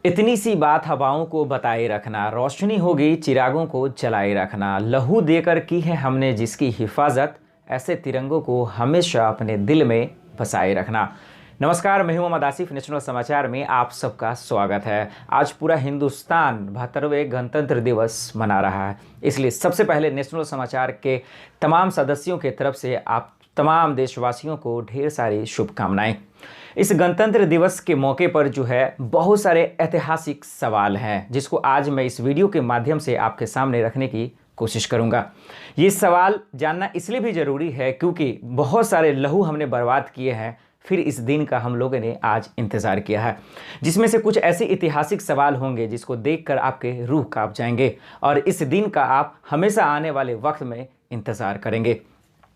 इतनी सी बात हवाओं को बताए रखना, रोशनी होगी चिरागों को जलाए रखना, लहू देकर की है हमने जिसकी हिफाजत, ऐसे तिरंगों को हमेशा अपने दिल में बसाए रखना। नमस्कार, मैं हूं मोहम्मद आसिफ। नेशनल समाचार में आप सबका स्वागत है। आज पूरा हिंदुस्तान 72वें गणतंत्र दिवस मना रहा है, इसलिए सबसे पहले नेशनल समाचार के तमाम सदस्यों के तरफ से आप तमाम देशवासियों को ढेर सारी शुभकामनाएं। इस गणतंत्र दिवस के मौके पर जो है बहुत सारे ऐतिहासिक सवाल हैं, जिसको आज मैं इस वीडियो के माध्यम से आपके सामने रखने की कोशिश करूंगा। ये सवाल जानना इसलिए भी ज़रूरी है क्योंकि बहुत सारे लहू हमने बर्बाद किए हैं, फिर इस दिन का हम लोगों ने आज इंतज़ार किया है, जिसमें से कुछ ऐसे ऐतिहासिक सवाल होंगे जिसको देखकर आपके रूह कांप जाएंगे और इस दिन का आप हमेशा आने वाले वक्त में इंतज़ार करेंगे।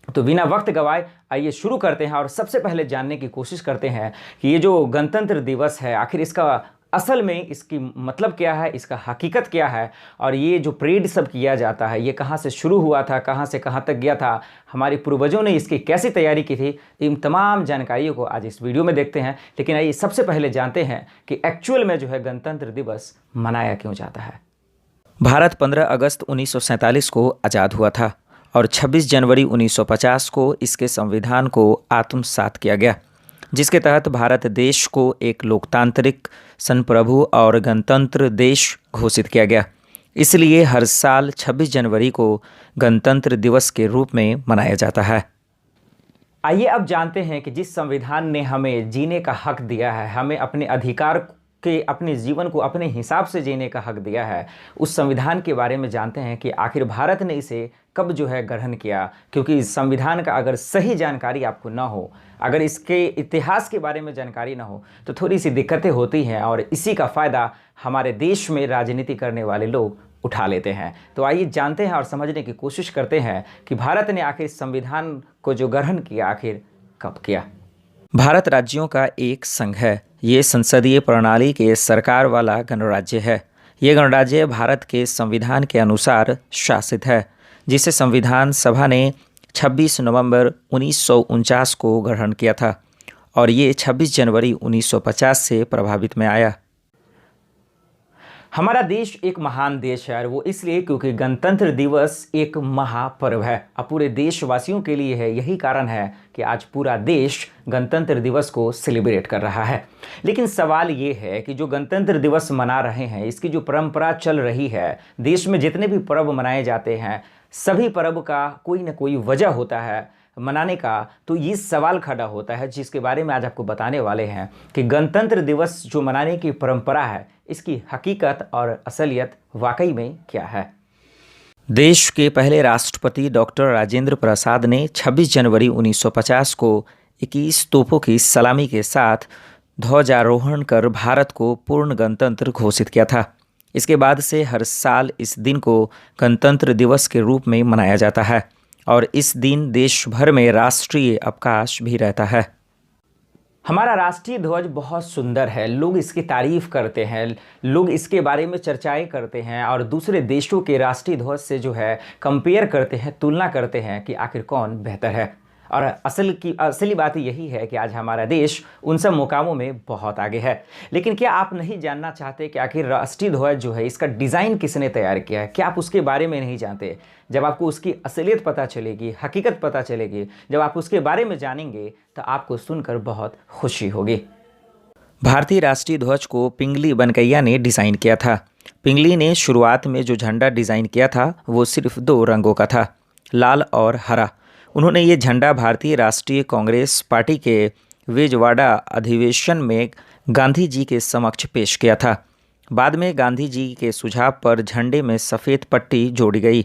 तो बिना वक्त गवाए आइए शुरू करते हैं और सबसे पहले जानने की कोशिश करते हैं कि ये जो गणतंत्र दिवस है, आखिर इसका असल में इसकी मतलब क्या है, इसका हकीकत क्या है, और ये जो परेड सब किया जाता है ये कहाँ से शुरू हुआ था, कहाँ से कहाँ तक गया था, हमारे पूर्वजों ने इसकी कैसी तैयारी की थी। इन तमाम जानकारियों को आज इस वीडियो में देखते हैं। लेकिन आइए सबसे पहले जानते हैं कि एक्चुअल में जो है गणतंत्र दिवस मनाया क्यों जाता है। भारत 15 अगस्त 1947 को आज़ाद हुआ था और 26 जनवरी 1950 को इसके संविधान को आत्मसात किया गया, जिसके तहत भारत देश को एक लोकतांत्रिक, संप्रभु और गणतंत्र देश घोषित किया गया। इसलिए हर साल 26 जनवरी को गणतंत्र दिवस के रूप में मनाया जाता है। आइए अब जानते हैं कि जिस संविधान ने हमें जीने का हक दिया है, हमें अपने अधिकार के अपने जीवन को अपने हिसाब से जीने का हक दिया है, उस संविधान के बारे में जानते हैं कि आखिर भारत ने इसे कब जो है ग्रहण किया। क्योंकि इस संविधान का अगर सही जानकारी आपको ना हो, अगर इसके इतिहास के बारे में जानकारी ना हो, तो थोड़ी सी दिक्कतें होती हैं और इसी का फ़ायदा हमारे देश में राजनीति करने वाले लोग उठा लेते हैं। तो आइए जानते हैं और समझने की कोशिश करते हैं कि भारत ने आखिर संविधान को जो ग्रहण किया आखिर कब किया। भारत राज्यों का एक संघ है। ये संसदीय प्रणाली के सरकार वाला गणराज्य है। ये गणराज्य भारत के संविधान के अनुसार शासित है, जिसे संविधान सभा ने 26 नवंबर 1949 को ग्रहण किया था और ये 26 जनवरी 1950 से प्रभावित में आया। हमारा देश एक महान देश है और वो इसलिए क्योंकि गणतंत्र दिवस एक महापर्व है, अब पूरे देशवासियों के लिए है। यही कारण है कि आज पूरा देश गणतंत्र दिवस को सेलिब्रेट कर रहा है। लेकिन सवाल ये है कि जो गणतंत्र दिवस मना रहे हैं, इसकी जो परंपरा चल रही है, देश में जितने भी पर्व मनाए जाते हैं, सभी पर्व का कोई ना कोई वजह होता है मनाने का। तो ये सवाल खड़ा होता है जिसके बारे में आज आपको बताने वाले हैं कि गणतंत्र दिवस जो मनाने की परंपरा है, इसकी हकीकत और असलियत वाकई में क्या है। देश के पहले राष्ट्रपति डॉक्टर राजेंद्र प्रसाद ने 26 जनवरी 1950 को 21 तोपों की सलामी के साथ ध्वजारोहण कर भारत को पूर्ण गणतंत्र घोषित किया था। इसके बाद से हर साल इस दिन को गणतंत्र दिवस के रूप में मनाया जाता है और इस दिन देश भर में राष्ट्रीय अवकाश भी रहता है। हमारा राष्ट्रीय ध्वज बहुत सुंदर है, लोग इसकी तारीफ करते हैं, लोग इसके बारे में चर्चाएं करते हैं और दूसरे देशों के राष्ट्रीय ध्वज से जो है कंपेयर करते हैं, तुलना करते हैं कि आखिर कौन बेहतर है। और असली बात यही है कि आज हमारा देश उन सब मुकामों में बहुत आगे है। लेकिन क्या आप नहीं जानना चाहते कि आखिर राष्ट्रीय ध्वज जो है इसका डिज़ाइन किसने तैयार किया है? क्या आप उसके बारे में नहीं जानते? जब आपको उसकी असलियत पता चलेगी, हकीकत पता चलेगी, जब आप उसके बारे में जानेंगे तो आपको सुनकर बहुत खुशी होगी। भारतीय राष्ट्रीय ध्वज को पिंगली बनकैया ने डिज़ाइन किया था। पिंगली ने शुरुआत में जो झंडा डिज़ाइन किया था वो सिर्फ 2 रंगों का था, लाल और हरा। उन्होंने ये झंडा भारतीय राष्ट्रीय कांग्रेस पार्टी के विजयवाड़ा अधिवेशन में गांधी जी के समक्ष पेश किया था। बाद में गांधी जी के सुझाव पर झंडे में सफ़ेद पट्टी जोड़ी गई।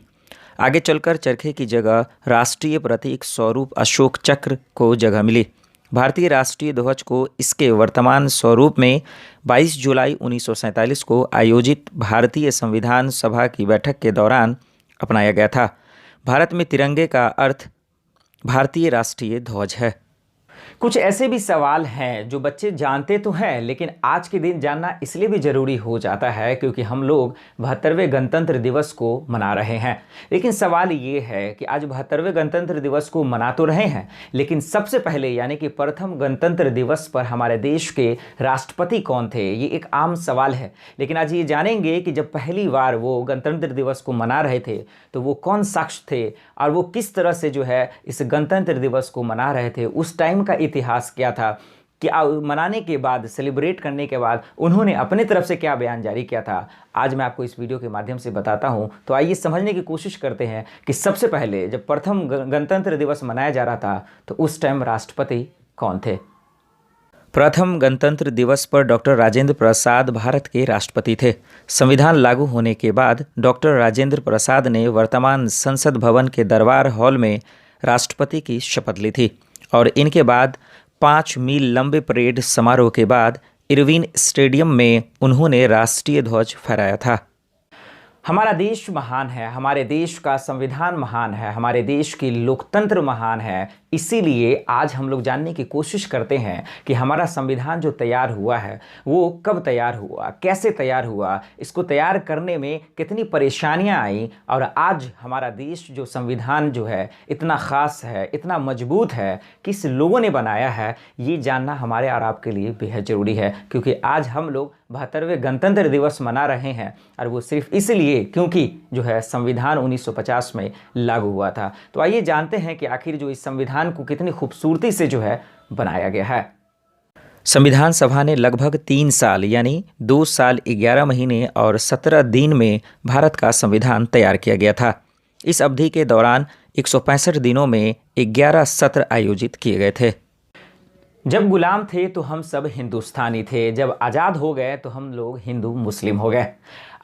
आगे चलकर चरखे की जगह राष्ट्रीय प्रतीक स्वरूप अशोक चक्र को जगह मिली। भारतीय राष्ट्रीय ध्वज को इसके वर्तमान स्वरूप में 22 जुलाई 1947 को आयोजित भारतीय संविधान सभा की बैठक के दौरान अपनाया गया था। भारत में तिरंगे का अर्थ भारतीय राष्ट्रीय ध्वज है। कुछ ऐसे भी सवाल हैं जो बच्चे जानते तो हैं, लेकिन आज के दिन जानना इसलिए भी ज़रूरी हो जाता है क्योंकि हम लोग 72वें गणतंत्र दिवस को मना रहे हैं। लेकिन सवाल ये है कि आज 72वें गणतंत्र दिवस को मना तो रहे हैं, लेकिन सबसे पहले यानी कि प्रथम गणतंत्र दिवस पर हमारे देश के राष्ट्रपति कौन थे, ये एक आम सवाल है। लेकिन आज ये जानेंगे कि जब पहली बार वो गणतंत्र दिवस को मना रहे थे तो वो कौन शख्स थे और वो किस तरह से जो है इस गणतंत्र दिवस को मना रहे थे, उस टाइम का इतिहास क्या था, कि मनाने के बाद, सेलिब्रेट करने के बाद उन्होंने अपने तरफ से क्या बयान जारी किया था। आज मैं आपको इस वीडियो के माध्यम से बताता हूं। तो आइए समझने की कोशिश करते हैं कि सबसे पहले जब प्रथम गणतंत्र दिवस मनाया जा रहा था तो उस टाइम राष्ट्रपति कौन थे। प्रथम गणतंत्र दिवस पर डॉक्टर राजेंद्र प्रसाद भारत के राष्ट्रपति थे। संविधान लागू होने के बाद डॉक्टर राजेंद्र प्रसाद ने वर्तमान संसद भवन के दरबार हॉल में राष्ट्रपति की शपथ ली थी और इनके बाद 5 मील लंबे परेड समारोह के बाद इरविन स्टेडियम में उन्होंने राष्ट्रीय ध्वज फहराया था। हमारा देश महान है, हमारे देश का संविधान महान है, हमारे देश की लोकतंत्र महान है। इसीलिए आज हम लोग जानने की कोशिश करते हैं कि हमारा संविधान जो तैयार हुआ है वो कब तैयार हुआ, कैसे तैयार हुआ, इसको तैयार करने में कितनी परेशानियां आई और आज हमारा देश जो संविधान जो है इतना ख़ास है, इतना मजबूत है, किस लोगों ने बनाया है, ये जानना हमारे और आपके लिए बेहद ज़रूरी है। क्योंकि आज हम लोग 72वें गणतंत्र दिवस मना रहे हैं और वो सिर्फ इसलिए क्योंकि जो है संविधान 1950 में लागू हुआ था। तो आइए जानते हैं कि आखिर जो इस संविधान को कितनी खूबसूरती से जो है बनाया गया है। संविधान सभा ने लगभग 3 साल यानी 2 साल 11 महीने और 17 दिन में भारत का संविधान तैयार किया गया था। इस अवधि के दौरान 165 दिनों में 11 सत्र आयोजित किए गए थे। जब गुलाम थे तो हम सब हिंदुस्तानी थे, जब आज़ाद हो गए तो हम लोग हिंदू मुस्लिम हो गए।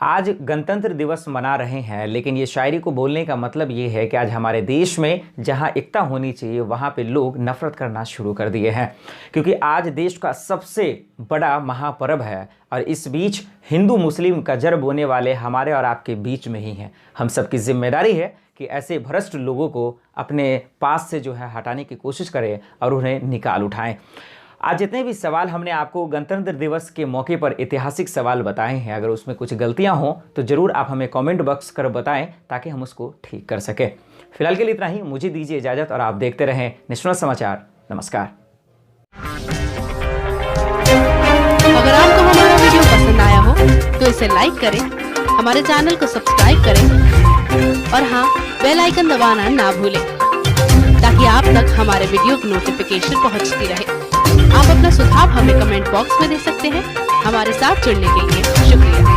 आज गणतंत्र दिवस मना रहे हैं, लेकिन ये शायरी को बोलने का मतलब ये है कि आज हमारे देश में जहाँ एकता होनी चाहिए वहाँ पे लोग नफरत करना शुरू कर दिए हैं। क्योंकि आज देश का सबसे बड़ा महापर्व है और इस बीच हिंदू मुस्लिम का जड़ बोने वाले हमारे और आपके बीच में ही हैं। हम सबकी जिम्मेदारी है कि ऐसे भ्रष्ट लोगों को अपने पास से जो है हटाने की कोशिश करें और उन्हें निकाल उठाएं। आज जितने भी सवाल हमने आपको गणतंत्र दिवस के मौके पर ऐतिहासिक सवाल बताए हैं, अगर उसमें कुछ गलतियां हों तो ज़रूर आप हमें कमेंट बॉक्स कर बताएं ताकि हम उसको ठीक कर सकें। फिलहाल के लिए इतना ही, मुझे दीजिए इजाज़त और आप देखते रहें नेशनल समाचार। नमस्कार। अगर आपको हमारा वीडियो पसंद आया हो तो इसे लाइक करें, हमारे चैनल को सब्सक्राइब करें और हाँ, बेल आइकन दबाना ना भूलें ताकि आप तक हमारे वीडियो की नोटिफिकेशन पहुंचती रहे। आप अपना सुझाव हमें कमेंट बॉक्स में दे सकते हैं। हमारे साथ जुड़ने के लिए शुक्रिया।